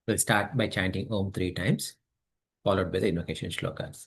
We'll start by chanting Om 3 times, followed by the invocation shlokas.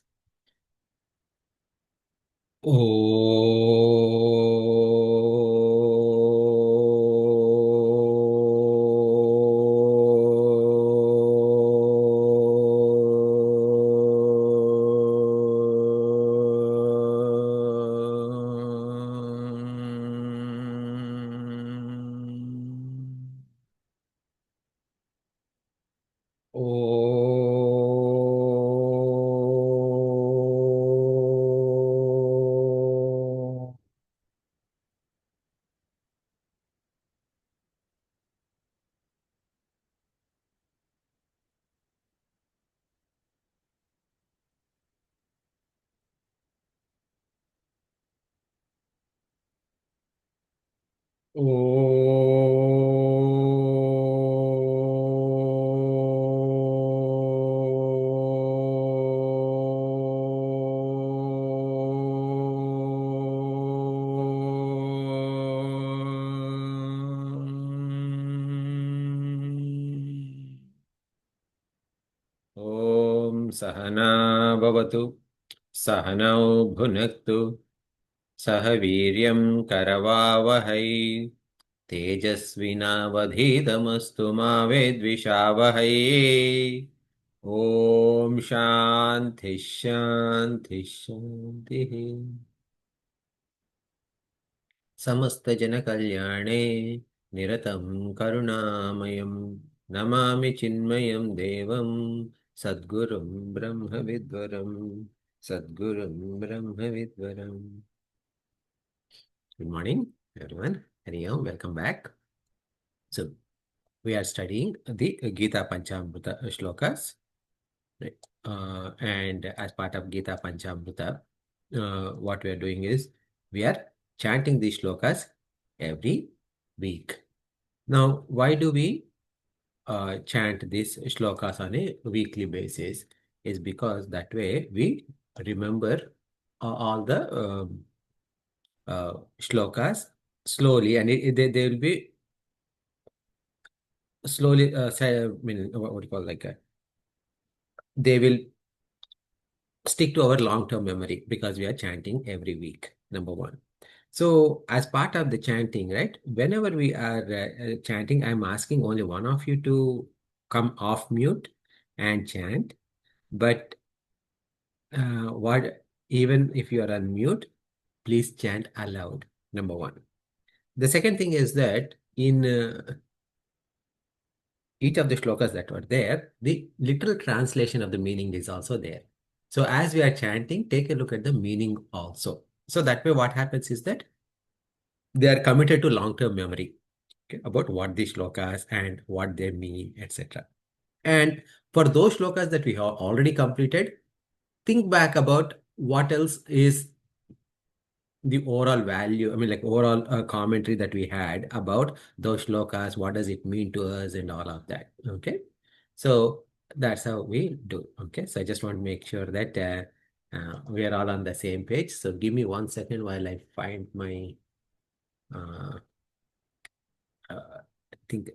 Om Sahana Bhavatu Sahanau Bhunaktu Sahaviryam Karavavahai Tejasvinavadhitamastu ma vedvishavahai. Om Shanti Shanti Shanti. समस्त जन कल्याणे निरतं करुणामयं नमामि चिन्मयं देवं सद्गुरुं ब्रह्मविद्वरं सद्गुरुं ब्रह्मविद्वरम्. Good morning, everyone. Hari Om, welcome back. So, we are studying the Gita Panchamruta shlokas, right? And as part of Gita Panchamruta, what we are doing is we are chanting these shlokas every week. Now, why do we chant these shlokas on a weekly basis? Is because that way we remember all the shlokas slowly, and they will be slowly. I mean, what do you call, like they will stick to our long-term memory because we are chanting every week. Number one. So, as part of the chanting, right? Whenever we are chanting, I'm asking only one of you to come off mute and chant. But what even if you are on mute, please chant aloud. Number one. The second thing is that in each of the shlokas that were there, the literal translation of the meaning is also there. So as we are chanting, take a look at the meaning also. So that way what happens is that they are committed to long-term memory, okay, about what the shlokas and what they mean, etc. And for those shlokas that we have already completed, think back about what else is the overall value, I mean, like overall commentary that we had about those shlokas, what does it mean to us and all of that. Okay. So that's how we do. Okay. So I just want to make sure that we are all on the same page. So give me 1 second while I find my, uh, I think,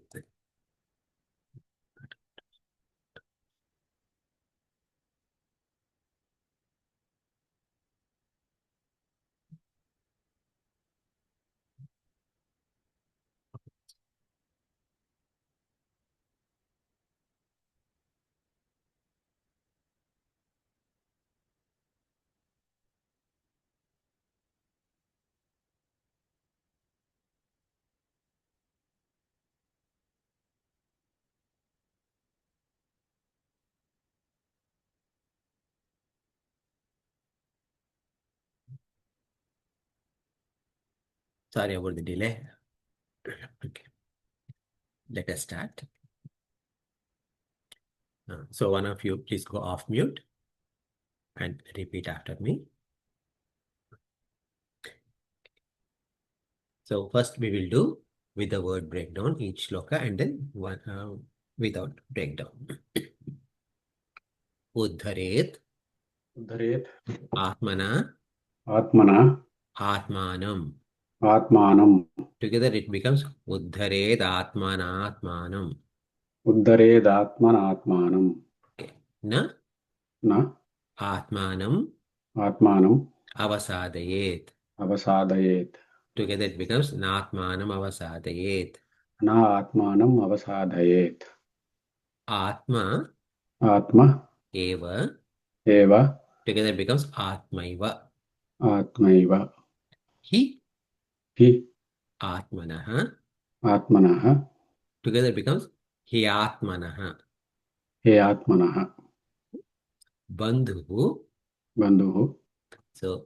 sorry about the delay. Okay. Let us start. So one of you please go off mute and repeat after me. So first we will do with the word breakdown each shloka and then one without breakdown. Uddharet उद्धरेत् Atmana आत्मना Atmanam. आत्मानं Together it becomes Uddharet Atmana Atmanam. उद्धरेदात्मनात्मानम् Okay. Na न atmanam आत्मानम् avasadayet. अवसादयेत् Together it becomes natmanam avasadayet. न आत्मानम् अवसादयेत् Atma आत्मा eva. एव Together it becomes atmaiva. आत्मैव Hi हि atmanaha. आत्मनः Together it becomes hyatmanaha. हे आत्मनः Bandhu. बन्धुः So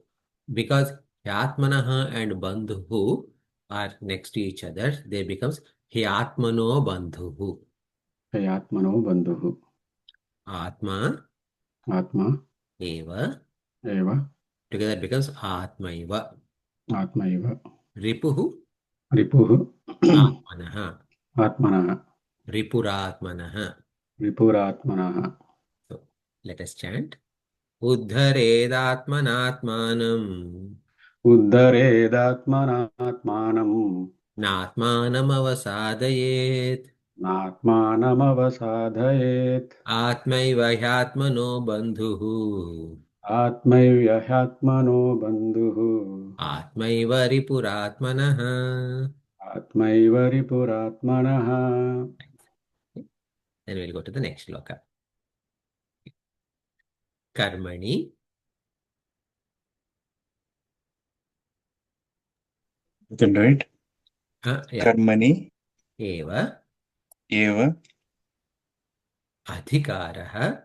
because hyatmanaha and bandhu are next to each other, they becomes hyatmano bandhu. हे आत्मनो बन्धुः Atma आत्मा eva. एव Together becomes atmaiva. आत्मैव Ripuhu रिपुः atmanaha. आत्मनः Ripuratmanaha. रिपुरात्मनः So let us chant. Uddharedatmanatmanam उद्धरेदात्मनात्मानम् natmanam avasadayet. नात्मानमवसादयेत् Atmaiva hyatmano bandhuhu. आत्मैव्यह्यात्मनो बन्धुः Atmaiva ripuratmanaha. आत्मैव रिपुरात्मनः Then we'll go to the next shloka. Karmani. You can do it. Yeah. Karmani Eva eva adhikaraha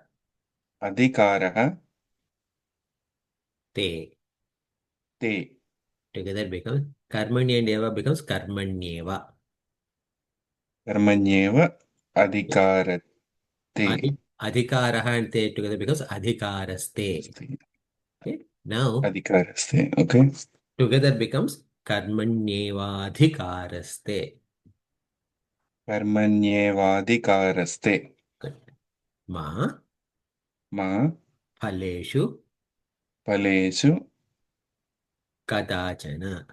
adhikaraha te. te. Together becomes karmani and eva becomes karmanyeva. Karmanyeva adhikarate. Adhikaraha and te together becomes adhikaraste. Okay. Now Adhikaraste. Okay. together becomes karmanyeva adhikaraste. Karmanyevadhikaraste. Good. Ma Ma phaleshu phaleshu kadachana.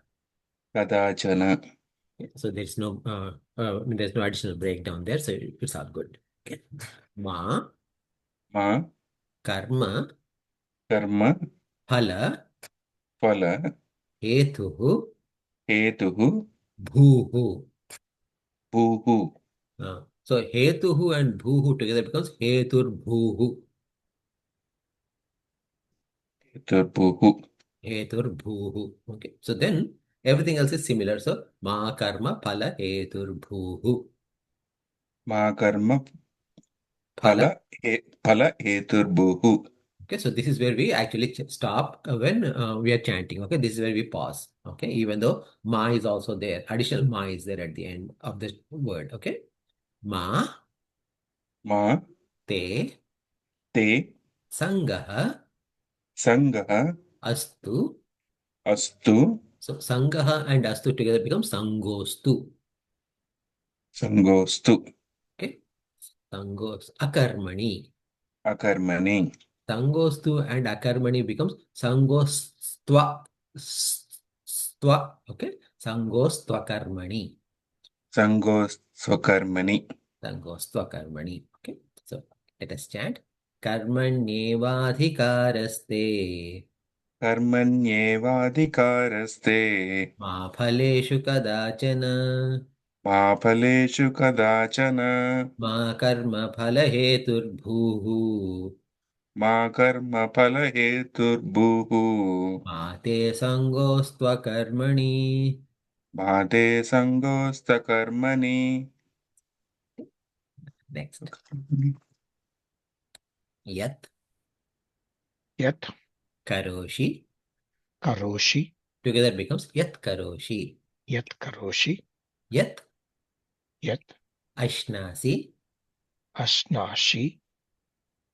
kadachana. So there's no there's no additional breakdown there, so it's all good. Okay. Ma Ma karma karma phala phala hetuhu hetuhu bhuhu. bhuhu. So hetuhu and bhuhu together becomes hetur bhuhu. Hetur bhuhu. Hetur bhuhu. Okay. So then everything else is similar. So ma karma phala hetur bhuhu. Ma karma Phala. phala hetur bhuhu. Okay, so this is where we actually stop when we are chanting. Okay, this is where we pause. Okay, even though ma is also there, additional ma is there at the end of the word. Okay, ma Ma te te sangaha sangaha astu. astu So sangaha and astu together become sangostu. sangostu Okay, sangos akarmani. akarmani. Sangostu and akarmani becomes sangostva. Stva. Okay, sangostva karmani. Sangosvakarmani. Sangostva karmani. Okay, so let us chant. Karmanyevadhikaraste Karmanyevadhikaraste. ma phaleshu kadachana Ma phaleshu kadachana. ma karma phalaheturbhuhu Ma karma phalaheturbhuhu. ma te sangostva karmani. Ma te sangostakarmani. Next. Yat Yat karoshi. karoshi, Together becomes yat karoshi. yat karoshi, Yat yat ashnasi. asnashi,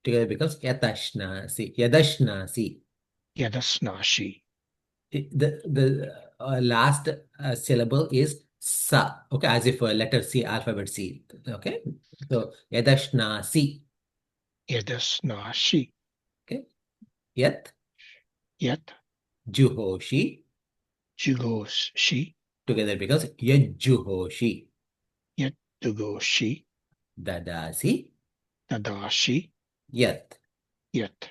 Together becomes yat ashnasi. Yadashnasi. yadasnashi, The last syllable is sa. Okay, as if letter C, alphabet C. Okay, so yadashnasi. yadasnashi, Okay, yat yat juhoshi. jugoshi, Together becomes yajjuhoshi. yat dugoshi, Dadasi. Dadashi. Yat. Yat.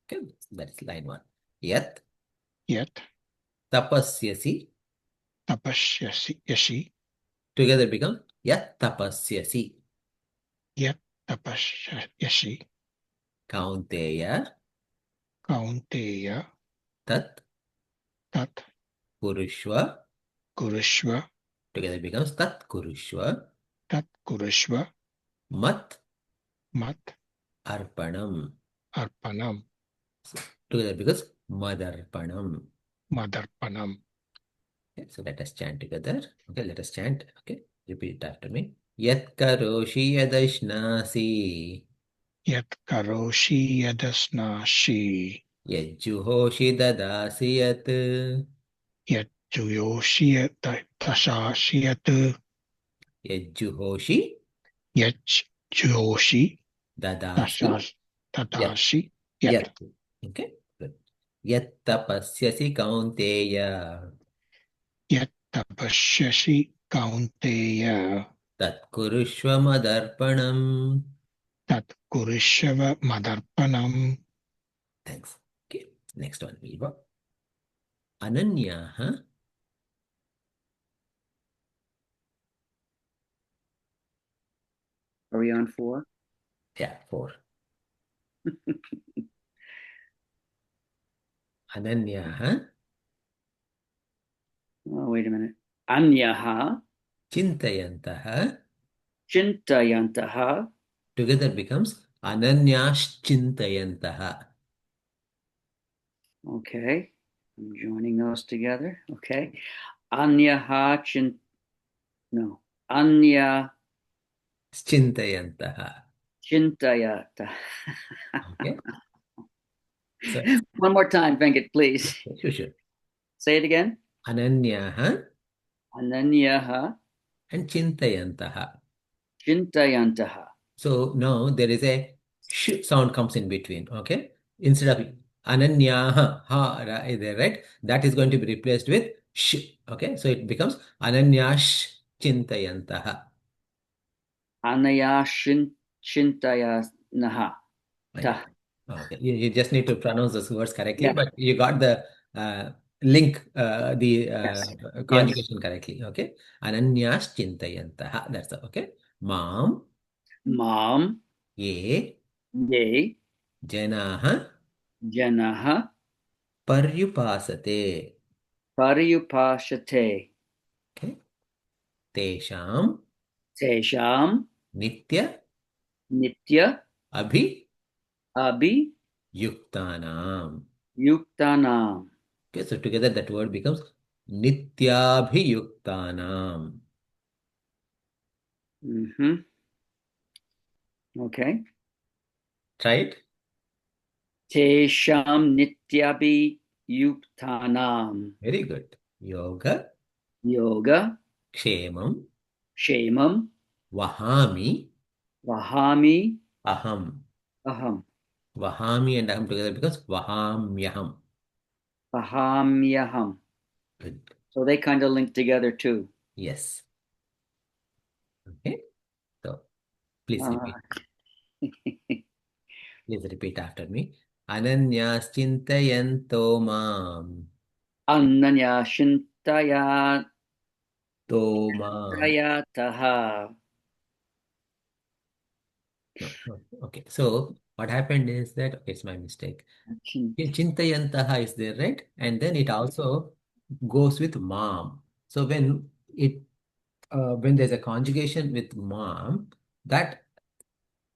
Okay, that's line one. Yat. Yat. Tapasyasi. Tapashyasi. Yashi. Together become yat tapasyasi. Yat. Tapasyashi. Kaunteya. Kaunteya. Tat. Tat. Kurushva. Kurushva. Together becomes tat kurushva. Tat kurushva. Mat. Mat. Arpanam. Arpanam. Together becomes madarpanam. Madarpanam. Okay, so let us chant together. Okay, let us chant. Okay, repeat after me. Yat karoshi yadashnasi. Yat karoshi yadasnashi. Yajjuhoshi dadasi yat. Yat juyoshi tashashi yat. Yajjuhoshi Yat juyoshi dadasi yat. tadashi yat. Yat. Okay, good. Yat tapasyasi kaunteya. Yat tapasyashi kaunteya. Tat kurushva madarpanam. Tat kurushva madarpanam. Thanks. Okay, next one. Viva. Ananyaha. Are we on 4? Yeah, 4. Ananyaha. Oh, wait a minute. Anyaha Chintayantaha. chintayantaha. Together becomes Ananyaschintayantaha. Okay. I'm joining those together. Okay. Anyaha chin. No. Anya Chintayantaha. chintayata. Okay. So, One more time, Venkat, please. sure. Say it again. Ananyaha Ananyaha and Chintayantaha. chintayantaha. So now there is a sh sound comes in between. Okay. Instead of Ananyaha, ha, is there, right? That is going to be replaced with sh. Okay. So it becomes Ananyash Chintayantaha. Anaya chintayanaha. Ta. Okay, you just need to pronounce those words correctly, Yeah. but you got the link, the Yes. Yes. conjugation correctly. Okay, Ananyas Chintayantaha. That's the okay. Mam, Mom. ye, Ye. Janaha, Janaha. Paryupasate. Pariyupashate. Okay, Tesham, Tesham. Nitya, Nitya. Abhi, Abhi. Yuktanam. Yuktanam. Okay, so together that word becomes Nityabhiyuktanam. Mm-hmm. Okay. Try it. Tesham nityabi yuktanam. Very good. Yoga, Yoga. Kshemam, Shemam. Vahami, Vahami. Aham. Aham. Vahami and Aham together becomes Vahamyaham. Vahamyaham. Good. So they kind of link together too. Yes. Okay. So please repeat. Please repeat after me. Ananyas chintayanto mam. Ananya shintaya To mam. tayataha. No. Okay. So what happened is that, okay, it's my mistake. Chintayantaha is there, right? And then it also goes with mam. So when there's a conjugation with mam, that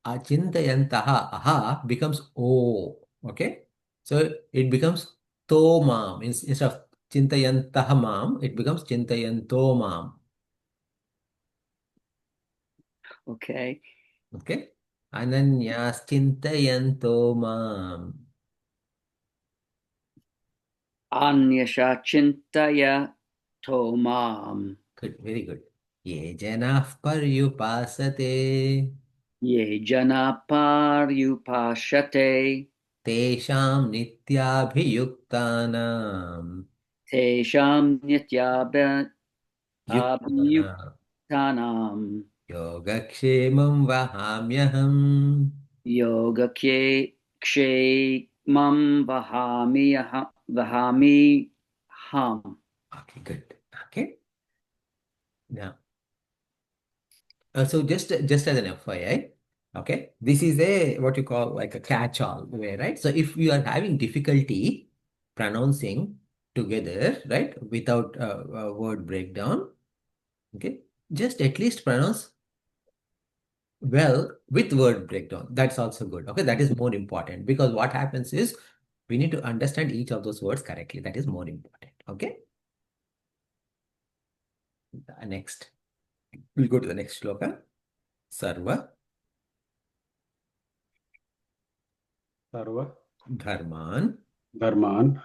achintayantaha aha becomes o. Okay, so it becomes to mam. Instead of chintayantaha mam, it becomes chintayanto mam. Okay. Okay, ananyas chintayanto mam. Anyasha chintaya tomam. Good, very good. Ye janah paryupasate. Ye jana paryupashate. Tesham nityabhiyuktanam. Tesham nityabha Yuktanam. abhiyuktanam. Yogakshemam vahamyaham. Yogakshemam vahami ham. Okay, good. Okay. Now, so just as an FYI, okay, this is a what you call like a catch-all way, right? So if you are having difficulty pronouncing together, right, without a word breakdown, okay, just at least pronounce well with word breakdown. That's also good. Okay, that is more important because what happens is we need to understand each of those words correctly. That is more important. Okay. Next, we'll go to the next shloka. Sarva Sarva dharman dharman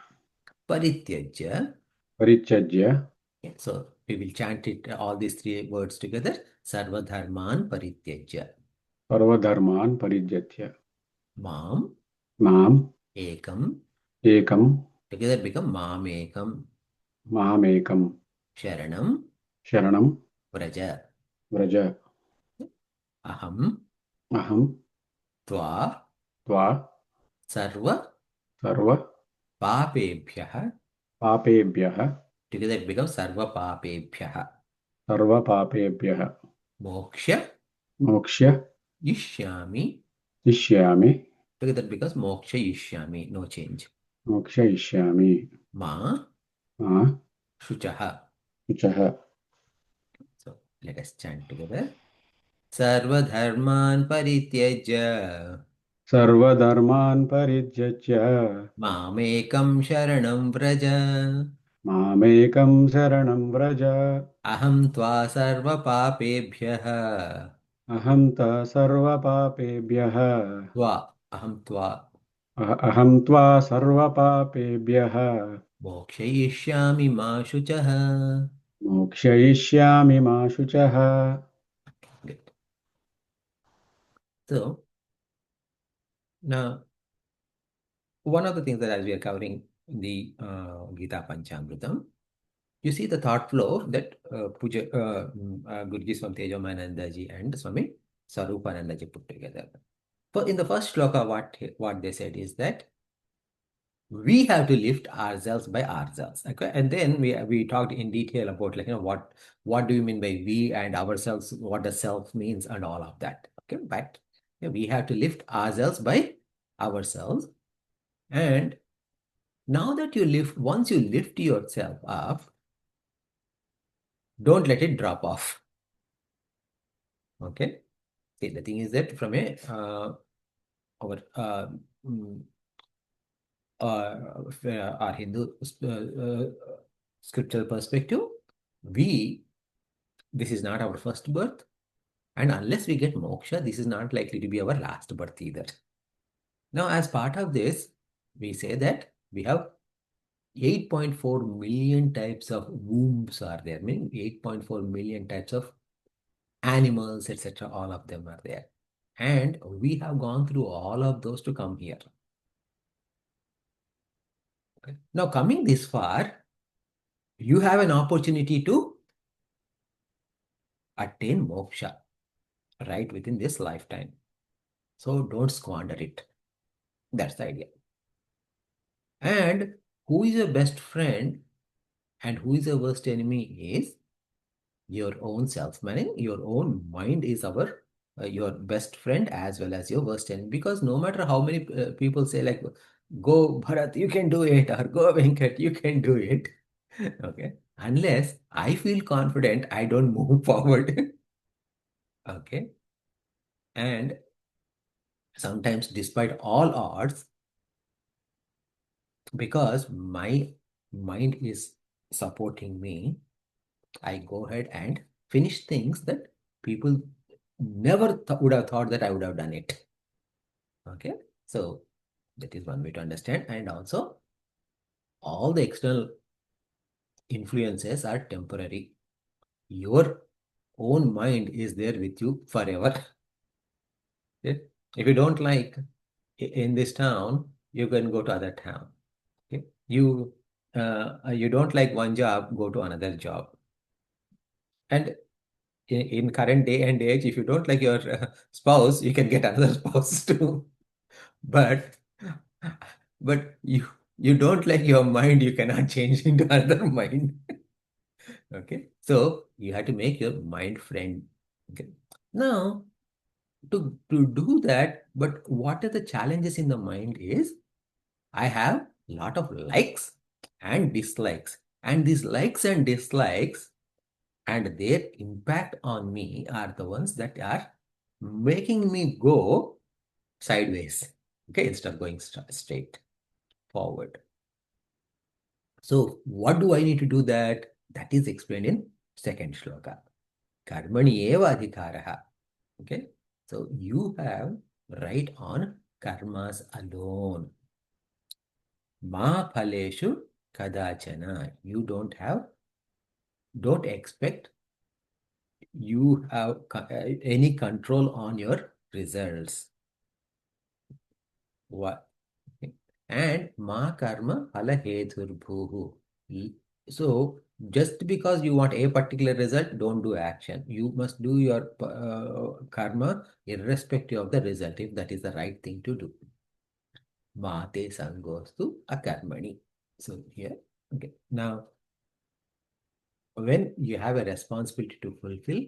parityajya. parityajya. Yeah, so we will chant it all these three words together. Sarva dharman parityajya. Sarva dharman parityajya. Mam Mam ekam. ekam Together become mam ekam. mahamekam Sharanam sharanam vraja. vraja. Aham Aham tva tva sarva sarva papebhyah. papebhyah Together it becomes sarva papebhyah. sarva papebhyah Moksha mokshya yishyami. ishyami Together it becomes moksha yishyami. No change. moksha ishyami. Ma Ma shuchaha. uchaha So let us chant together. Sarva dharman parityajya. sarva dharman parityajya. Mamekam sharanam vraja. Mamekam sharanam vraja. Aham tva sarva papebhyah. Aham ta sarva papebhyah. Tva. Aham tva. Aham tva sarva papebhyah Mokshayishyami ma shuchaha. mokshayishyami ma shuchaha. Good. So now one of the things that as we are covering the Gita Panchamrutam, you see the thought flow that Guruji Swami Tejomanandaji and Swami Sarupanandaji put together. So in the first shloka, what they said is that we have to lift ourselves by ourselves. Okay, and then we talked in detail about like what do you mean by we and ourselves, what does self means and all of that. Okay, but yeah, we have to lift ourselves by ourselves. And now that once you lift yourself up, don't let it drop off. Okay. See, the thing is that from mm, our Hindu scriptural perspective, this is not our first birth, and unless we get moksha, this is not likely to be our last birth either. Now, as part of this, we say that we have 8.4 million types of wombs are there, meaning 8.4 million types of animals, etc. All of them are there. And we have gone through all of those to come here. Okay. Now, coming this far, you have an opportunity to attain moksha right within this lifetime. So don't squander it. That's the idea. And who is your best friend and who is your worst enemy is your own self. Meaning your own mind is your best friend as well as your worst enemy. Because no matter how many people say like, go Bharat, you can do it, or go Venkat, you can do it. Okay. Unless I feel confident, I don't move forward. Okay. And sometimes despite all odds, because my mind is supporting me, I go ahead and finish things that people never would have thought that I would have done it. Okay. So that is one way to understand. And also all the external influences are temporary. Your own mind is there with you forever. Okay? If you don't like in this town, you can go to other town. Okay? You don't like one job, go to another job. And in current day and age, if you don't like your spouse, you can get another spouse too. But you don't like your mind, you cannot change into another mind. Okay, so you have to make your mind friend. Okay, now to do that, but what are the challenges in the mind is I have a lot of likes and dislikes, and these likes and dislikes and their impact on me are the ones that are making me go sideways, okay, instead of going straight forward. So what do I need to do that? That is explained in second shloka. Karmani eva adhikaraha. Okay, so you have right on karmas alone. Ma phaleshu kadachana. You don't expect you have any control on your results. What? And ma karma phala heturbhuhu. So just because you want a particular result, don't do action. You must do your karma irrespective of the result, if that is the right thing to do. Mate sangostu akarmani. So here, okay. Now, when you have a responsibility to fulfill,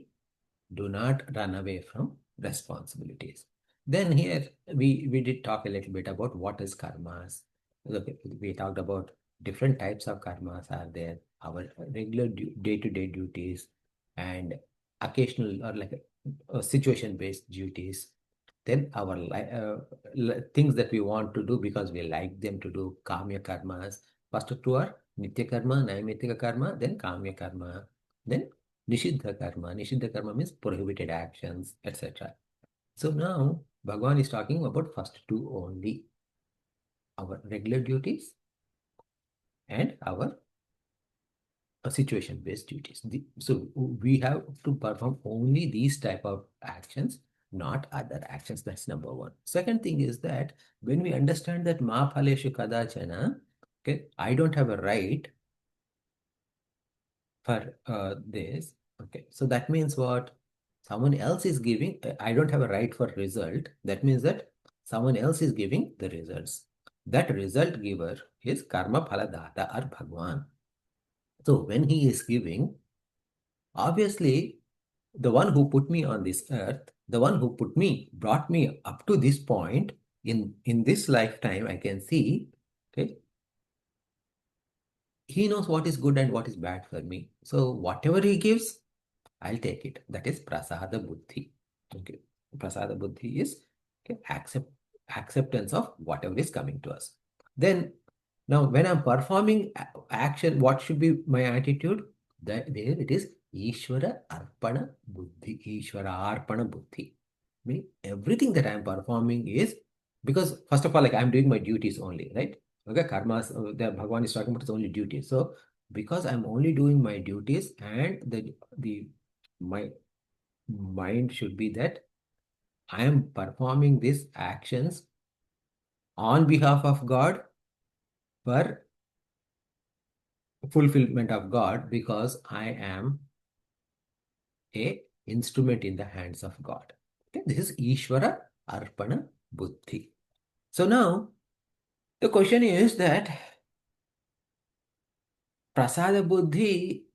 do not run away from responsibilities. Then here we did talk a little bit about what is karmas. Okay, we talked about different types of karmas are there, our regular day-to-day duties and occasional or like situation-based duties. Then our things that we want to do because we like them to do, kamya karmas. First two are nitya karma, naimittika karma, then kamya karma. Then Nishiddha karma. Nishiddha karma means prohibited actions, etc. So now Bhagavan is talking about first two only. Our regular duties and our situation-based duties. So we have to perform only these type of actions, not other actions. That's number one. Second thing is that when we understand that ma phaleshu kadachana, okay, I don't have a right for this. Okay, so that means what? Someone else is giving, I don't have a right for result. That means that someone else is giving the results. That result giver is karma phaladata or Bhagwan. So when he is giving, obviously the one who put me on this earth, the one who brought me up to this point in this lifetime, I can see, okay, he knows what is good and what is bad for me. So whatever he gives, I'll take it. That is prasada buddhi. Okay. Prasada buddhi is okay, acceptance of whatever is coming to us. Then now when I'm performing action, what should be my attitude? There it is Ishvara Arpana Buddhi. Ishvara Arpana Buddhi. Meaning everything that I'm performing is because first of all, like I'm doing my duties only, right? Okay, karmas, the Bhagavan is talking about is only duties. So because I'm only doing my duties and the my mind should be that I am performing these actions on behalf of God for fulfillment of God because I am a instrument in the hands of God. Okay, this is Ishvara Arpana Buddhi. So now the question is that Prasada Buddhi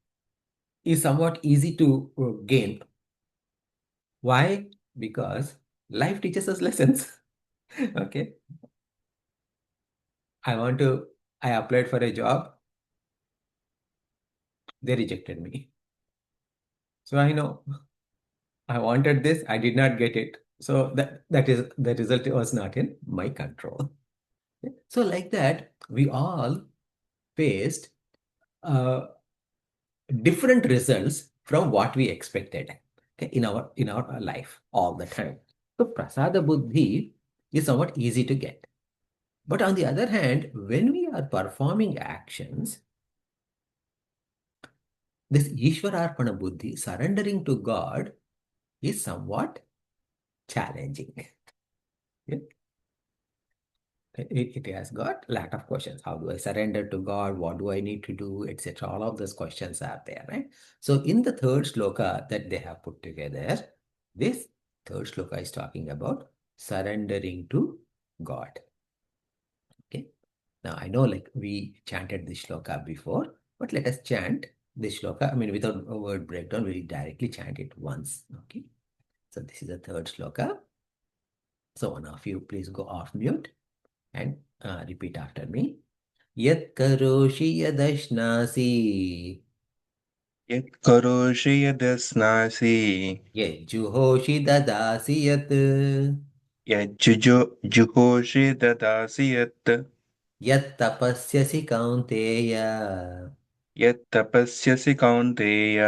is somewhat easy to gain. Why? Because life teaches us lessons. Okay. I applied for a job. They rejected me. So I know I wanted this, I did not get it. So that is the result was not in my control. Okay. So like that, we all faced uh, different results from what we expected, okay, in our life all the time. So prasada buddhi is somewhat easy to get. But on the other hand, when we are performing actions, this Ishwararpana buddhi, surrendering to God, is somewhat challenging. Yeah. It has got a lot of questions. How do I surrender to God? What do I need to do, etc.? All of those questions are there, right? So in the third shloka that they have put together, this third shloka is talking about surrendering to God. Okay. Now I know like we chanted this shloka before, but let us chant this shloka. I mean, without a word breakdown, we directly chant it once. Okay. So this is the third shloka. So one of you please go off mute and repeat after me. Yat karoshi yadashnasi, यत्करोषि यदस्नासि yajjuhoshi dadasi yat, यज्जुहोषि ददासि yat tapasyasi kaunteya, यत्तपस्यसि Kaunteya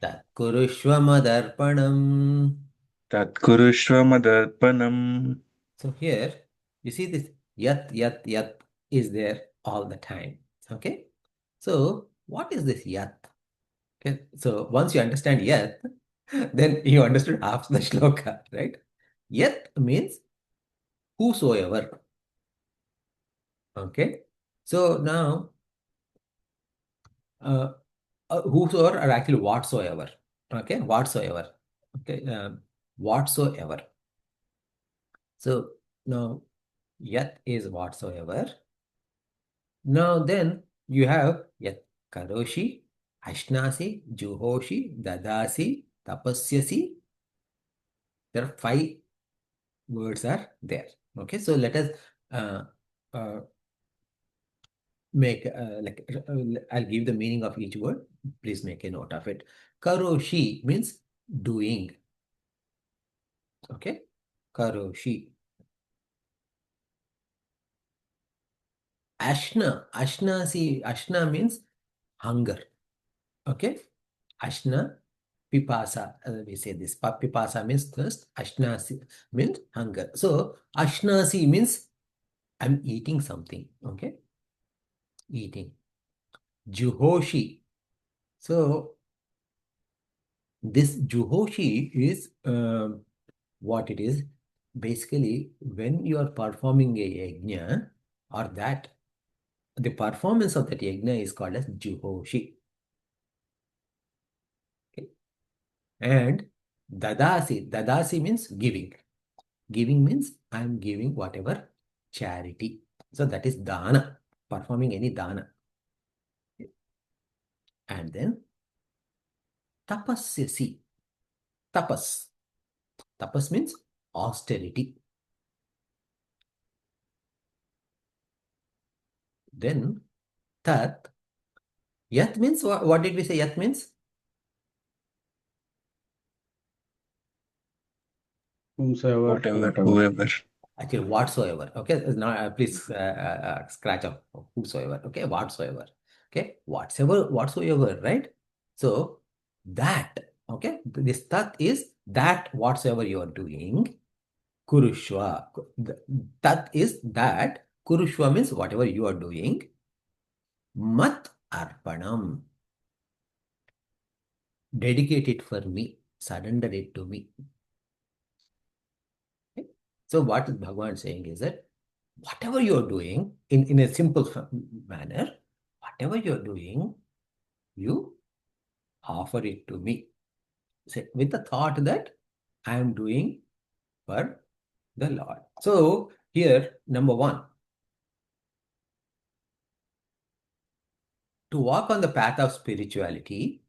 tat kurushva madarpanam. तत्कुरुष्व मदर्पणम्. So here you see this yat is there all the time. Okay. So what is this yat? Okay. So once you understand yat, then you understood half the shloka, right? Yat means whosoever. Okay. So now, uh, whosoever are actually whatsoever. Okay. Whatsoever. Okay. Whatsoever. So now, yat is whatsoever. Now then you have yat karoshi, ashnasi, juhoshi, dadasi, tapasyasi. There are 5 words are there. Okay. So let us uh, uh, make I'll give the meaning of each word. Please make a note of it. Karoshi means doing. Okay. Karoshi. Ashna means hunger. Okay. Ashna, pipasa. We say this. Pipasa means thirst. Ashnasi means hunger. So ashnasi means I'm eating something. Okay. Eating. Juhoshi. So this Juhoshi is what it is. Basically, when you are performing a yajna, or that the performance of that yajna is called as Juhoshi. Okay. And Dadasi means giving. Giving means I am giving whatever charity. So that is dana, performing any dana. And then tapasyasi. Tapas. Tapas means austerity. Then tat. Yat means what did we say yat means? Whomsoever, Whatever, whatever. whoever. Actually, whatsoever. Okay. Now please scratch up whosoever. Okay. Whatsoever. Okay. Whatsoever. Right. So that. Okay. This tat is that whatsoever you are doing. Kurushwa. Tat is that. Kurushwa means whatever you are doing. Mat arpanam. Dedicate it for me. Surrender it to me. Okay? So what is Bhagavan saying is that whatever you're doing in a simple manner, whatever you're doing, you offer it to me. Say, with the thought that I am doing for the Lord. So here, number one, to walk on the path of spirituality,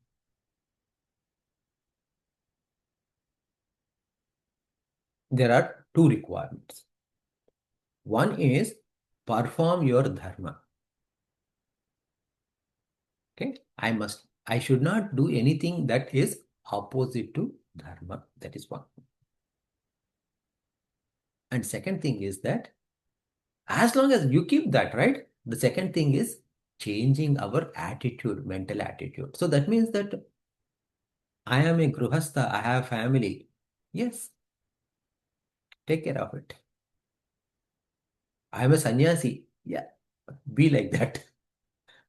there are 2 requirements. One is perform your dharma. Okay, I should not do anything that is opposite to dharma. That is one. And second thing is that as long as you keep that, right? The second thing is changing our attitude, mental attitude. So that means that I am a gruhastha, I have family. Yes, take care of it. I am a sannyasi. Yeah, be like that.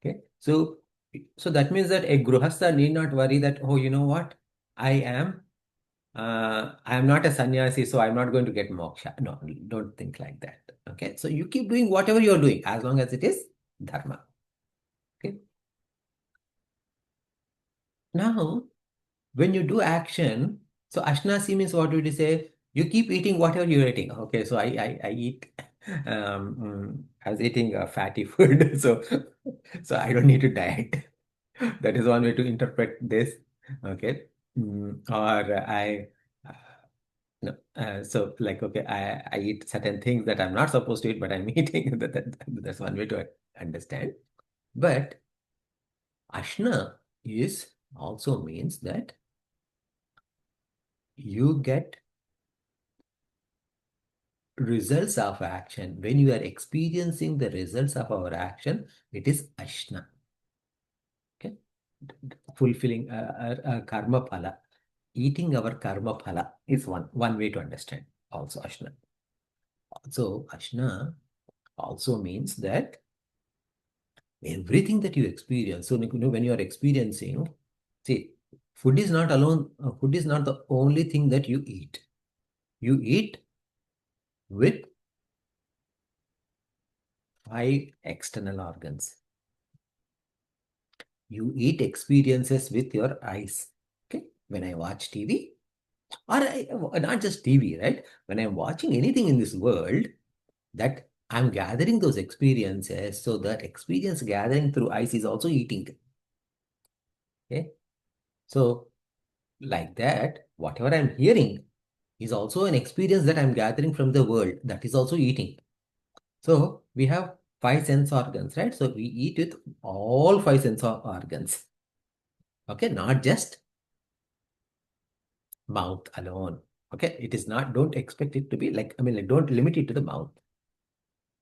Okay. So that means that a gruhastha need not worry that, oh, you know what? I am I am not a sannyasi, so I'm not going to get moksha. No, don't think like that. Okay, so you keep doing whatever you're doing as long as it is dharma. Okay. Now, when you do action, so ashnasi means what would you say? You keep eating whatever you're eating. Okay, so I eat. I was eating fatty food, so I don't need to diet. That is one way to interpret this. Okay, or I. No, so like, okay, I eat certain things that I'm not supposed to eat, but I'm eating. That's one way to understand. But ashna is also means that you get results of action. When you are experiencing the results of our action, it is ashna. Okay, fulfilling karma phala. Eating our karma phala is one way to understand also ashna. So ashna also means that everything that you experience. So when you are experiencing, see, food is not alone. Food is not the only thing that you eat. You eat with 5 external organs. You eat experiences with your eyes. Okay, when I watch TV, or not just TV, right? When I'm watching anything in this world, that I'm gathering those experiences. So that experience gathering through eyes is also eating. Okay, so like that, whatever I'm hearing is also an experience that I'm gathering from the world. That is also eating. So we have 5 sense organs, right? So we eat with all 5 sense organs. Okay, not just mouth alone. Okay, it is not, don't expect it to be like, like, don't limit it to the mouth.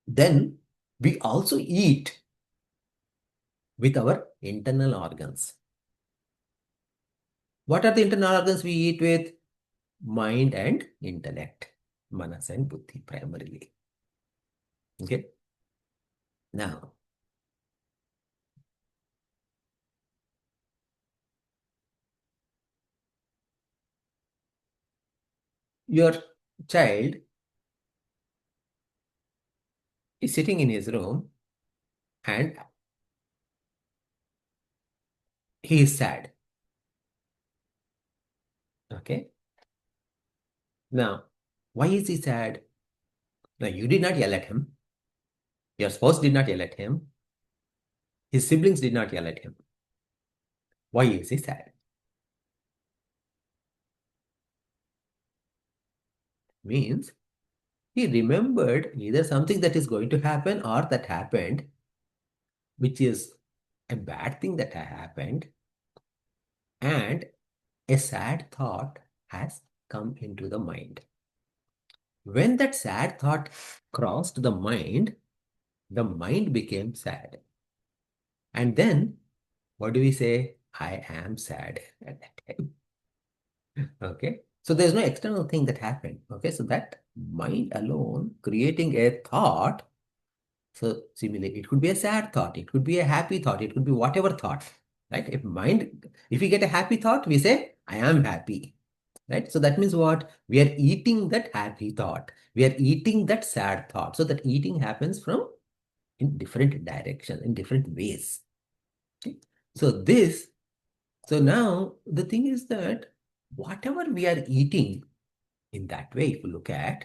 Then we also eat with our internal organs. What are the internal organs we eat with? Mind and intellect. Manas and buddhi primarily. Okay. Now, your child is sitting in his room and he is sad. Okay. Now, why is he sad? Now, you did not yell at him. Your spouse did not yell at him. His siblings did not yell at him. Why is he sad? Means he remembered either something that is going to happen or that happened, which is a bad thing that happened, and a sad thought has come into the mind. When that sad thought crossed the mind became sad. And then, what do we say? I am sad at that time. Okay. So there's no external thing that happened. Okay. So that mind alone creating a thought. So similarly, it could be a sad thought. It could be a happy thought. It could be whatever thought. Right? If we get a happy thought, we say, I am happy. Right? So that means what? We are eating that happy thought. We are eating that sad thought. So that eating happens in different directions, in different ways. Okay? So now the thing is that whatever we are eating in that way, if you look at,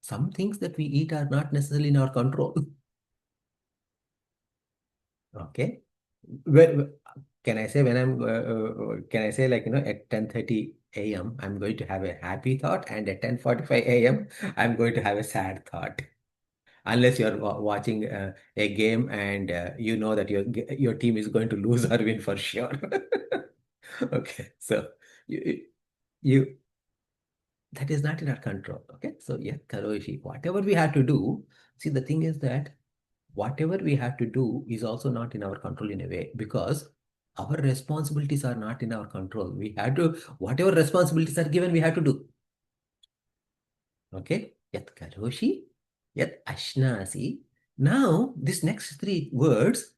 some things that we eat are not necessarily in our control. Okay. Can I say can I say like, at 10:30 a.m., I'm going to have a happy thought, and at 10:45 a.m., I'm going to have a sad thought. Unless you're watching a game and you know that your team is going to lose or win for sure. Okay, so you, you that is not in our control. Okay, so yeah, Karoshi, whatever we have to do, see, the thing is that whatever we have to do is also not in our control in a way, because our responsibilities are not in our control. We have to, whatever responsibilities are given, we have to do. Okay, yat karoshi, yat ashnasi. Now, this next 3 words,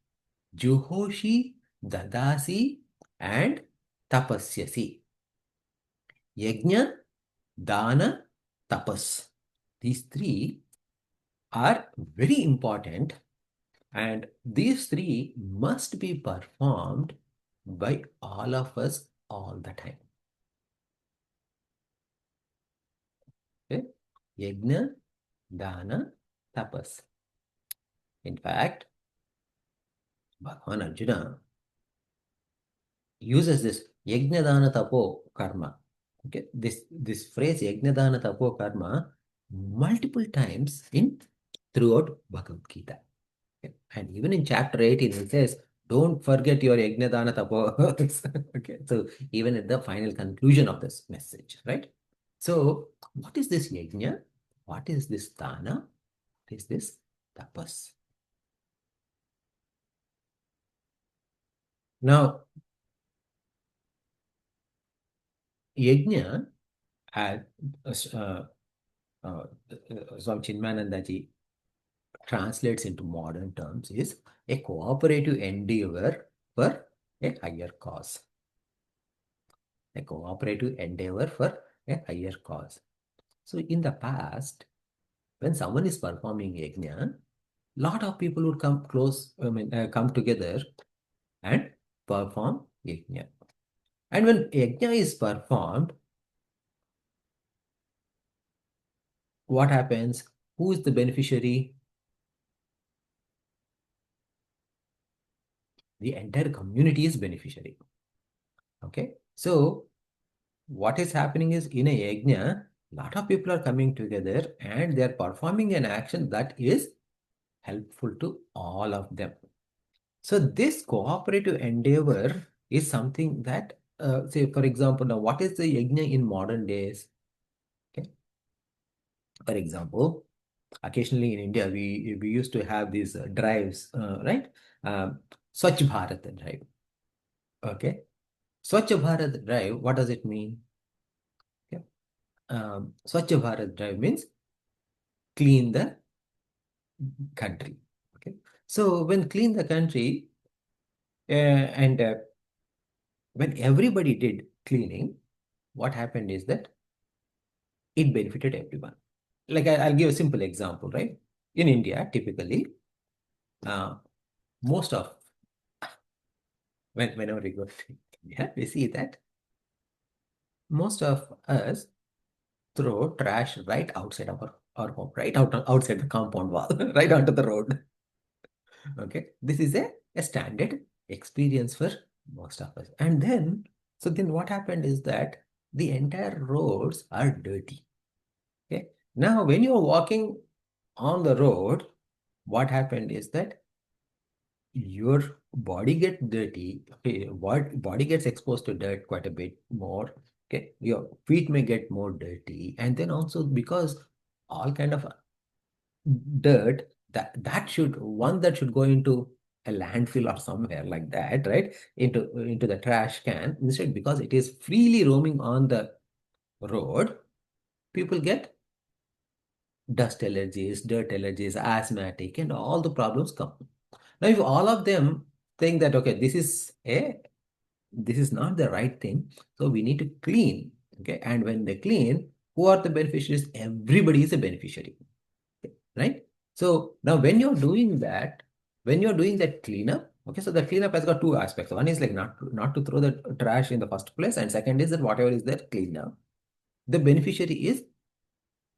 juhoshi, dadasi, and tapasyasi. Yajna, Dana, Tapas. These three are very important, and these three must be performed by all of us all the time. Okay? Yajna, Dana, Tapas. In fact, Bhagavan Arjuna uses this Yajna, Dana, Tapo, Karma. Okay, this phrase Yajna, Dana, Tapo, Karma multiple times throughout Bhagavad Gita. Okay? And even in chapter 18, it says, don't forget your Yajna, Dana, Tapo. Okay, so even at the final conclusion of this message, right? So, what is this Yajna? What is this Dana? What is this Tapas? Now, Yajna, as Swami Chinmayanandaji translates into modern terms, is a cooperative endeavor for a higher cause. A cooperative endeavor for a higher cause. So in the past, when someone is performing yajna, lot of people would come together and perform yajna. And when yajna is performed, what happens? Who is the beneficiary? The entire community is beneficiary. Okay, so what is happening is in a yajna, lot of people are coming together and they are performing an action that is helpful to all of them. So this cooperative endeavor is something that, say for example, now what is the yajna in modern days? Okay, for example, occasionally in India we used to have these drives, right? Swachh Bharat drive. Okay, Swachh Bharat drive. What does it mean? Okay, Swachh Bharat drive means clean the country. Okay, so when clean the country, and when everybody did cleaning, what happened is that it benefited everyone. Like I'll give a simple example, right? In India, typically, most of whenever we go to India, we see that most of us throw trash right outside our home, right outside the compound wall, right onto the road. Okay, this is a standard experience for most of us. And then, so then what happened is that the entire roads are dirty. Okay, now when you're walking on the road, what happened is that your body gets dirty. Okay, body gets exposed to dirt quite a bit more. Okay, your feet may get more dirty, and then also because all kind of dirt that should go into a landfill or somewhere like that, right? Into the trash can. Instead, because it is freely roaming on the road, people get dust allergies, dirt allergies, asthmatic, and all the problems come. Now, if all of them think that, okay, this is not the right thing, so we need to clean. Okay, and when they clean, who are the beneficiaries? Everybody is a beneficiary. Okay, right? So now when you're doing that cleanup, okay, so the cleanup has got two aspects. One is like not to throw the trash in the first place, and second is that whatever is there, clean now. The beneficiary is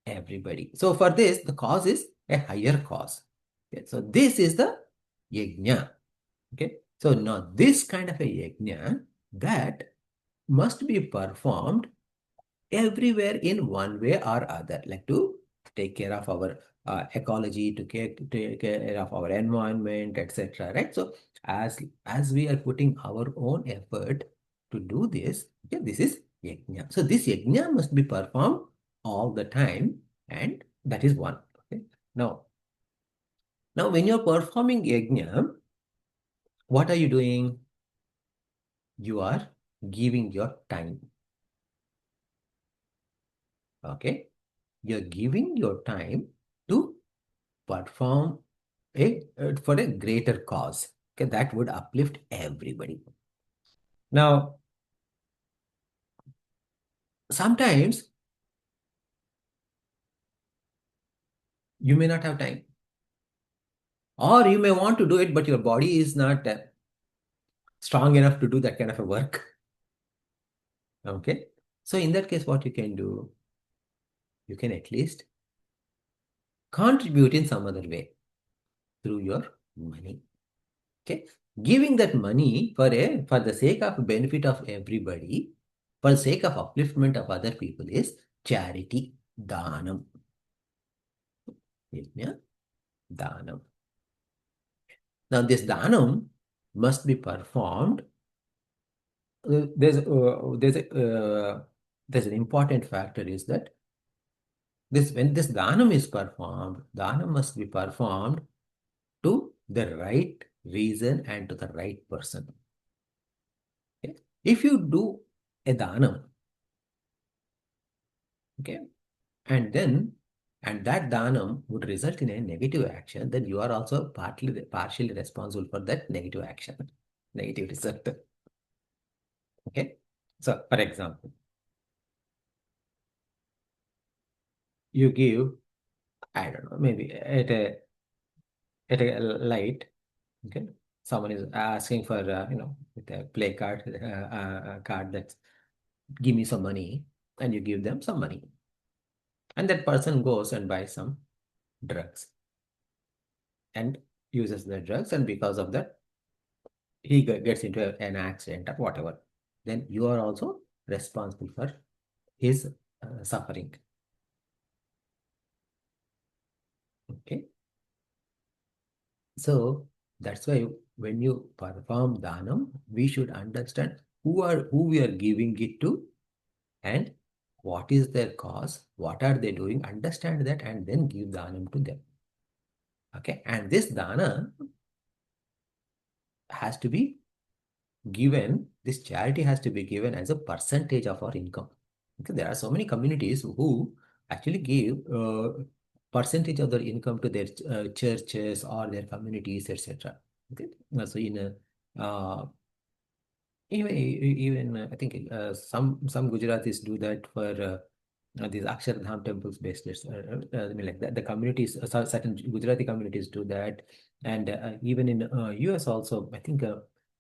everybody. So for this, the cause is a higher cause. Okay, so this is the yajna. Okay, so now this kind of a yajna that must be performed everywhere in one way or other, like to take care of our ecology, to take care of our environment, etc. Right? So as we are putting our own effort to do this, okay, this is yajna. So this yajna must be performed all the time, and that is one. Okay. Now when you're performing yajna, what are you doing? You are giving your time. Okay, you're giving your time to perform for a greater cause. Okay, that would uplift everybody. Now, sometimes you may not have time, or you may want to do it, but your body is not strong enough to do that kind of a work. Okay. So in that case, what you can do, you can at least contribute in some other way through your money. Okay. Giving that money for the sake of benefit of everybody, for the sake of upliftment of other people is charity, dhanam. Yeah, dhanam. Now this dhanam must be performed. There's an important factor is that when this dhanam is performed, dhanam must be performed to the right reason and to the right person. Okay? If you do a dhanam, okay, and that dhanam would result in a negative action, then you are also partially responsible for that negative action, negative result. Okay. So, for example, you give, I don't know, maybe at a light, okay, someone is asking for, with a play card, card that's give me some money, and you give them some money. And that person goes and buys some drugs and uses the drugs, and because of that, he gets into an accident or whatever. Then you are also responsible for his suffering. Okay. So that's why when you perform dhanam, we should understand who we are giving it to and what is their cause, what are they doing, understand that, and then give dhanam to them. Okay, and this dana has to be given, this charity has to be given as a percentage of our income. Okay, there are so many communities who actually give percentage of their income to their churches or their communities, etc. Okay, so in even I think some Gujaratis do that for these Akshardham temples based. I mean, like that, the communities, certain Gujarati communities do that, and even in US also, I think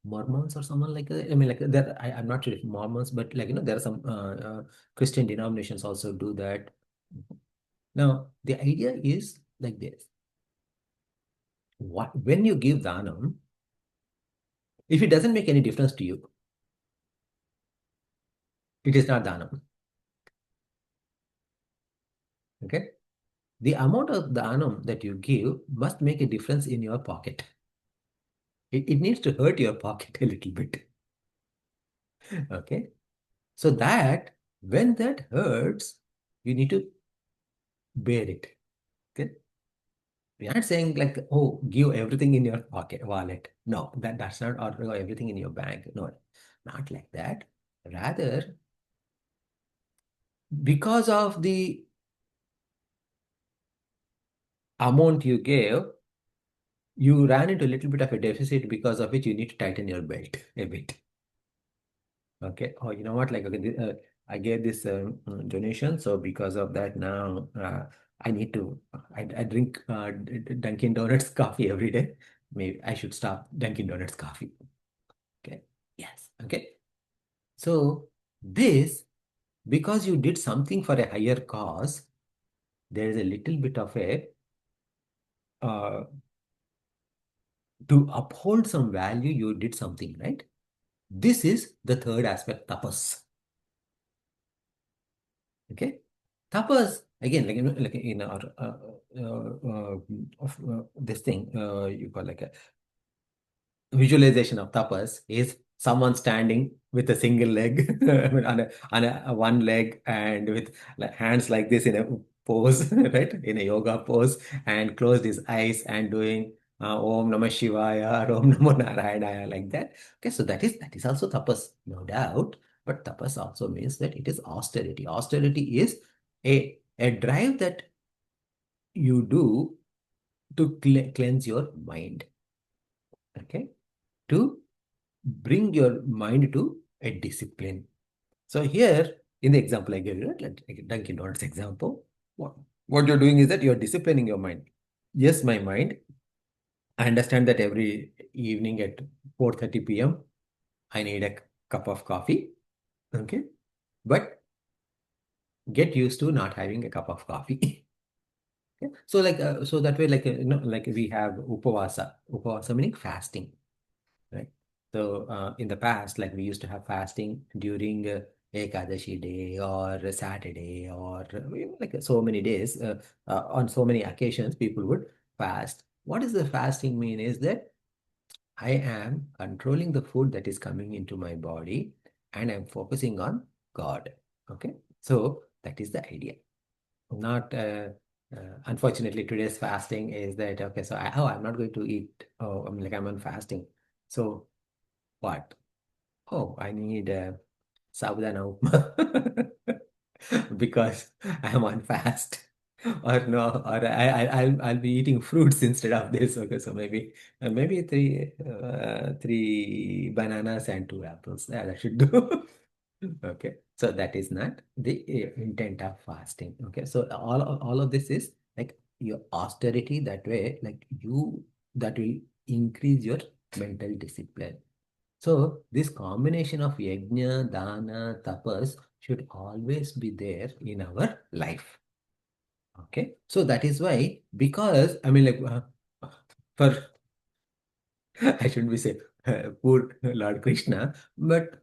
Mormons or someone like that. I mean, like that. I'm not sure if Mormons, but like there are some Christian denominations also do that. Now the idea is like this: when you give dhanam, if it doesn't make any difference to you, it is not dhanam. Okay. The amount of dhanam that you give must make a difference in your pocket. It needs to hurt your pocket a little bit. Okay. So that when that hurts, you need to bear it. Okay. We are not saying like, oh, give everything in your pocket wallet. No, that's not, or everything in your bank. No, not like that. Rather, because of the amount you gave, you ran into a little bit of a deficit, because of which you need to tighten your belt a bit. Okay. Oh, you know what? Like, okay, I gave this donation, so because of that, now I need to. I drink Dunkin' Donuts coffee every day. Maybe I should stop Dunkin' Donuts coffee. Okay. Yes. Okay. So this, because you did something for a higher cause, there is a little bit of a to uphold some value. You did something, right? This is the third aspect, tapas. Okay. Tapas, again, like in our this thing, you call like a visualization of tapas is someone standing with a single leg, I mean, on a one leg, and with like hands like this in a pose, right? In a yoga pose, and closed his eyes and doing Om Namah Shivaya or Om Namo Narayana, like that. Okay, so that is also tapas, no doubt. But tapas also means that it is austerity. Austerity is a drive that you do to cleanse your mind. Okay, to bring your mind to a discipline. So here in the example I gave you, like Dunkin' Donuts example, what you're doing is that you're disciplining your mind. Yes, my mind, I understand that every evening at 4:30 p.m. I need a cup of coffee. Okay. But get used to not having a cup of coffee. Yeah. So so that way, like we have upavasa meaning fasting, right? So in the past, like we used to have fasting during Ekadashi day or Saturday or like so many days, on so many occasions, people would fast. What does the fasting mean is that I am controlling the food that is coming into my body and I'm focusing on God. Okay. So that is the idea. Not, unfortunately, today's fasting is that, okay, so I'm not going to eat. Oh, I'm on fasting. So what? Oh, I need sabudana upma because I'm on fast. Or no, or I'll be eating fruits instead of this. Okay, so maybe three bananas and two apples. Yeah, that should do. Okay, so that is not the intent of fasting. Okay, so all of this is like your austerity. That way, like that will increase your mental discipline. So this combination of yajna, dana, tapas should always be there in our life. Okay, so that is why, because I mean, like for I shouldn't be say poor Lord Krishna, but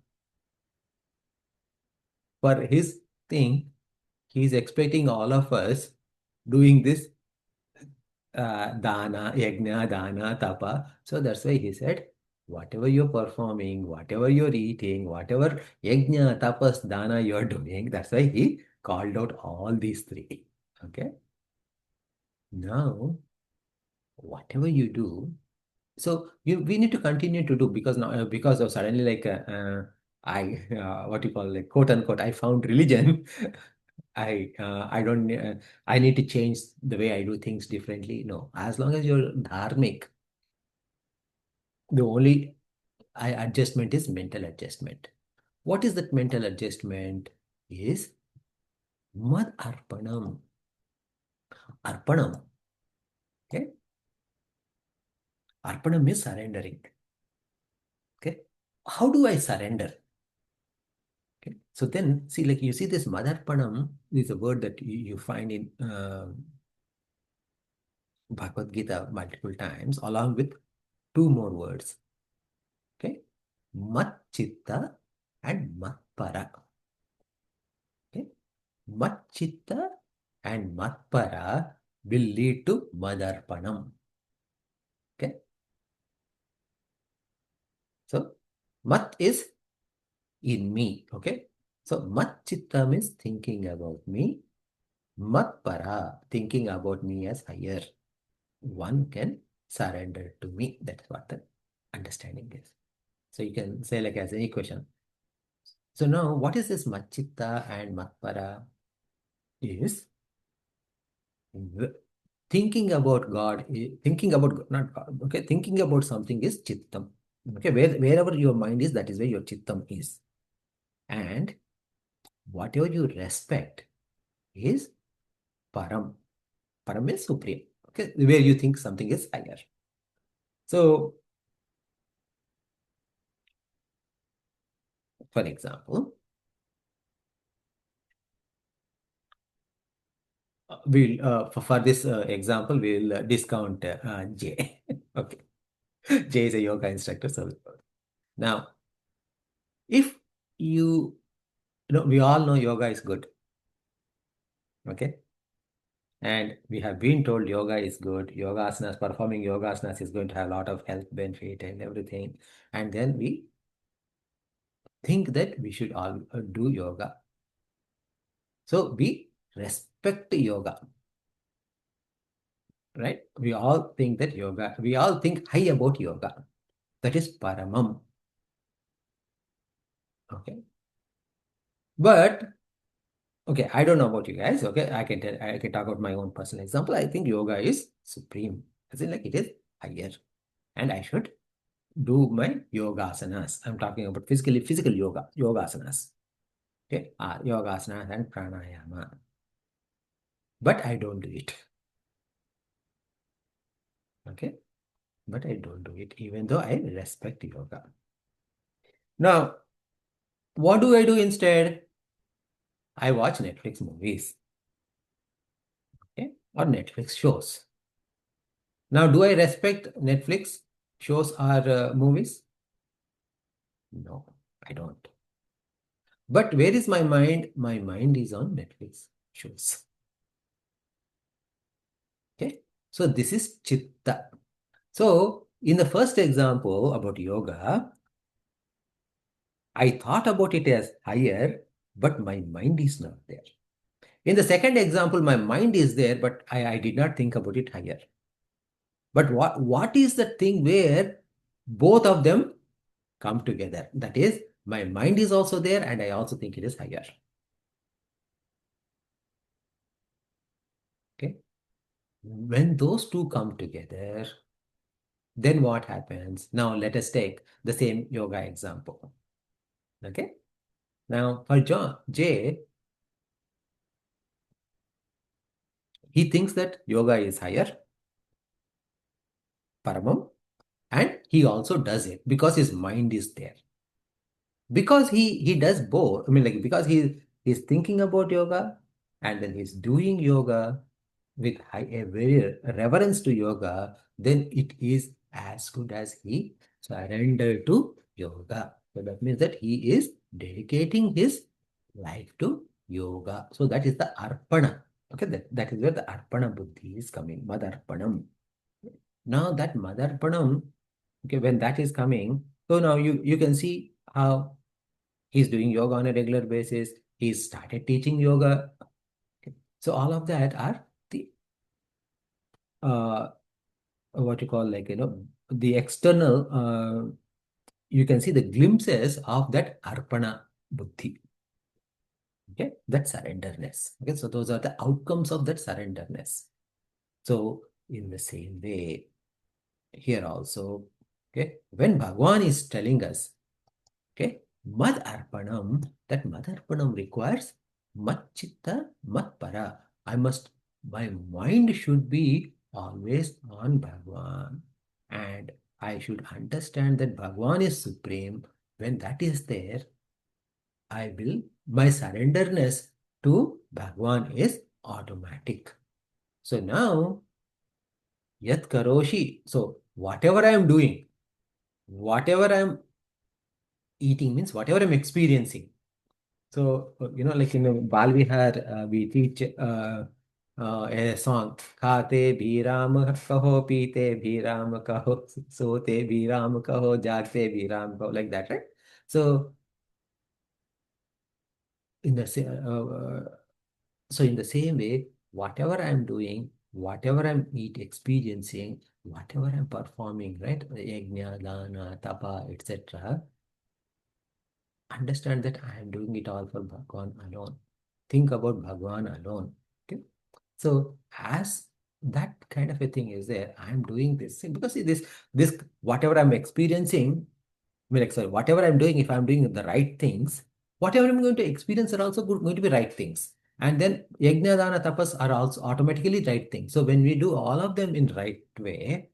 for his thing, he is expecting all of us doing this dana, tapa. So that's why he said, whatever you're performing, whatever you're eating, whatever yajna, tapas, dana you're doing, that's why he called out all these three. Okay. Now, whatever you do, so we need to continue to do, because now because of suddenly like I what you call, like, quote unquote, I found religion. I don't I need to change the way I do things differently. No, as long as you're dharmic, the only adjustment is mental adjustment. What is that mental adjustment? Is mad arpanam. Arpanam. Okay. Arpanam is surrendering. Okay. How do I surrender? Okay. So then, see, like you see this Madarpanam is a word that you find in Bhagavad Gita multiple times, along with two more words. Okay. Mat Chitta and Mat Para. Okay. Mat Chitta and Mat Para will lead to Madarpanam. Okay. So Mat is in me. Okay. So Mat Chitta means thinking about me. Mat Para, thinking about me as higher. One can surrender to me. That's what the understanding is. So you can say like as any question. So now what is this Machitta and Matpara? Is thinking about God, thinking about not God, okay, thinking about something is Chittam. Okay, wherever your mind is, that is where your Chittam is. And whatever you respect is Param. Param is supreme. Okay, where you think something is higher. So, for example, we'll for this example, we'll discount J. Okay, J is a yoga instructor. So now, if we all know yoga is good. Okay, and we have been told yoga is good. Yoga asanas, performing yoga asanas is going to have a lot of health benefit and everything. And then we think that we should all do yoga. So we respect yoga. Right? We all think that yoga, we all think high about yoga. That is paramam. Okay. But, okay, I don't know about you guys. Okay. I can talk about my own personal example. I think yoga is supreme. As in, like, it is higher. And I should do my yoga asanas. I'm talking about physical yoga asanas. Okay, yoga asanas and pranayama. But I don't do it. Okay, but I don't do it, even though I respect yoga. Now, what do I do instead? I watch Netflix movies, okay, or Netflix shows. Now, do I respect Netflix shows or movies? No, I don't. But where is my mind? My mind is on Netflix shows. Okay, so this is chitta. So, in the first example about yoga, I thought about it as higher, but my mind is not there. In the second example, my mind is there, but I did not think about it higher. But what is the thing where both of them come together? That is, my mind is also there, and I also think it is higher. Okay. When those two come together, then what happens? Now, let us take the same yoga example. Okay. Now, for Jay, he thinks that yoga is higher, paramam, and he also does it because his mind is there. Because he does both. I mean, like, because he's thinking about yoga and then he's doing yoga with a very reverence to yoga, then it is as good as he surrendered to yoga. So that means that he is dedicating his life to yoga. So that is the arpana. Okay, that is where the arpana buddhi is coming, madarpanam. Now that madarpanam, okay, when that is coming, so now you can see how he's doing yoga on a regular basis. He's started teaching yoga. Okay. So all of that are the what you call, like, the external, you can see the glimpses of that arpana buddhi. Okay, that surrenderness. Okay, so those are the outcomes of that surrenderness. So in the same way, here also, okay, when Bhagwan is telling us, okay, mad arpanam, that mad arpanam requires mat chitta, mat para. My mind should be always on Bhagwan, and I should understand that Bhagwan is supreme. When that is there, my surrenderness to Bhagwan is automatic. So now, yat karoshi, so whatever I am doing, whatever I am eating, means whatever I'm experiencing. So, like in Bal Vihar, we teach a song, Khate bhi Ram kaho, peete bhi Ram kaho, sote bhi Ram kaho, jagte bhi Ram kaho, like that, right? So, in the in the same way, whatever I'm doing, whatever I'm experiencing, whatever I'm performing, right? Yajna, dana, tapa, etc. Understand that I am doing it all for Bhagwan alone. Think about Bhagwan alone. Okay. So as that kind of a thing is there, I am doing this because see, this whatever I'm experiencing, I mean, like, sorry, whatever I'm doing, if I'm doing the right things, whatever I'm going to experience are also going to be right things. And then yajna, dana, tapas are also automatically right things. So when we do all of them in right way,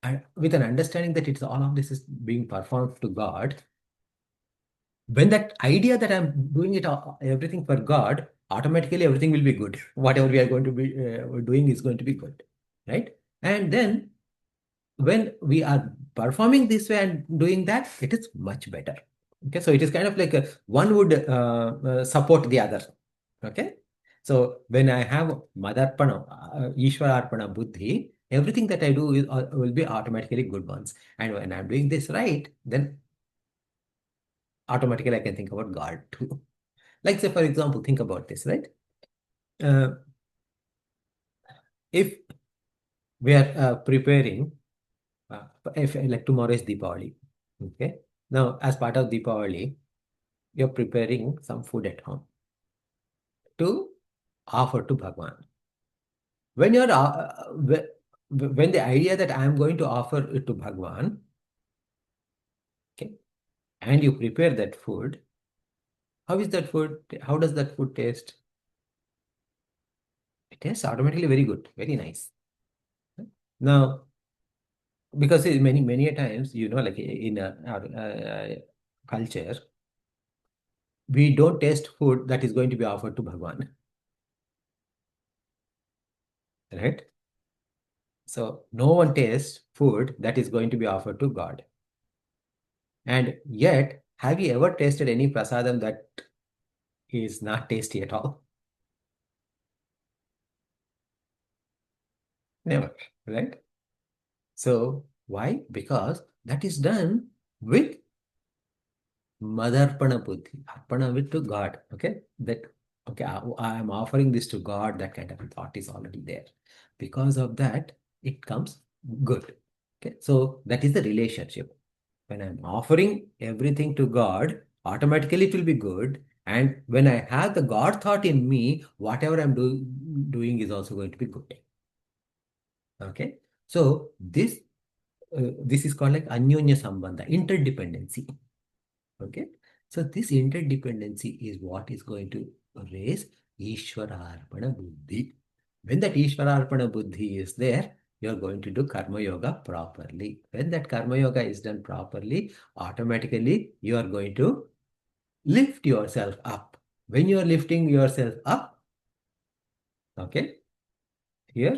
and with an understanding that it's all of this is being performed to God, when that idea that I'm doing it everything for God, automatically everything will be good. Whatever we are going to be doing is going to be good, right? And then when we are performing this way and doing that, it is much better. Okay, so it is kind of like one would support the other. Okay, so when I have Madarpana, Ishwararpana Buddhi, everything that I do will be automatically good ones. And when I'm doing this right, then automatically I can think about God too. Like, say, for example, think about this, right? If we are preparing, if like tomorrow is Deepavali, okay? Now, as part of Deepavali, you're preparing some food at home to offer to Bhagwan. When you're when the idea that I am going to offer it to Bhagwan, okay, and you prepare that food, how is that food? How does that food taste? It tastes automatically very good, very nice. Now, because many a times, like in our culture, we don't taste food that is going to be offered to Bhagwan, right? So no one tastes food that is going to be offered to God. And yet, have you ever tasted any prasadam that is not tasty at all? Never, right? So why? Because that is done with Madarpana Buddhi, Arpana with to God. Okay, I am offering this to God. That kind of a thought is already there. Because of that, it comes good. Okay, so that is the relationship. When I'm offering everything to God, automatically it will be good. And when I have the God thought in me, whatever I'm doing is also going to be good. Okay, so this is called like Anyonya Sambandha, interdependency. Okay, so this interdependency is what is going to raise Ishwararpana Buddhi. When that Ishwararpana Buddhi is there, you are going to do Karma Yoga properly. When that Karma Yoga is done properly, automatically you are going to lift yourself up. When you are lifting yourself up, okay, here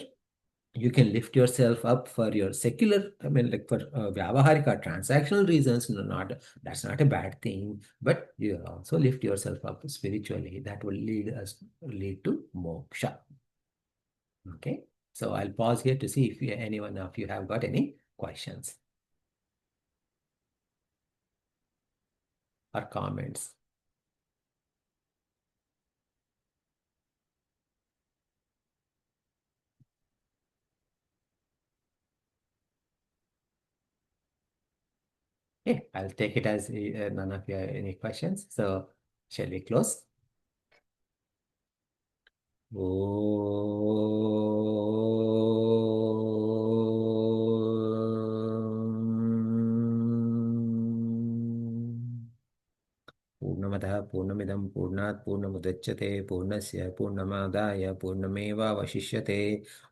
you can lift yourself up for your secular, like for Vyavaharika, transactional reasons. No, that's not a bad thing. But you also lift yourself up spiritually. That will lead to moksha. Okay. So I'll pause here to see if anyone of you have got any questions or comments. Okay, I'll take it as none of you have any questions. So shall we close? पूर्णमतः पूर्णमिदं पूर्णात् पूर्णमुदच्यते पूर्णस्य पूर्णमादाय पूर्णमेवावशिष्यते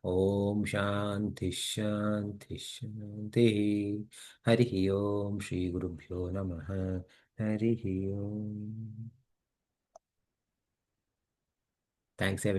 ॐ शान्ति शान्ति शान्तिः हरिः ॐ श्रीगुरुभ्यो नमः हरिः ॐ Thanks everyone.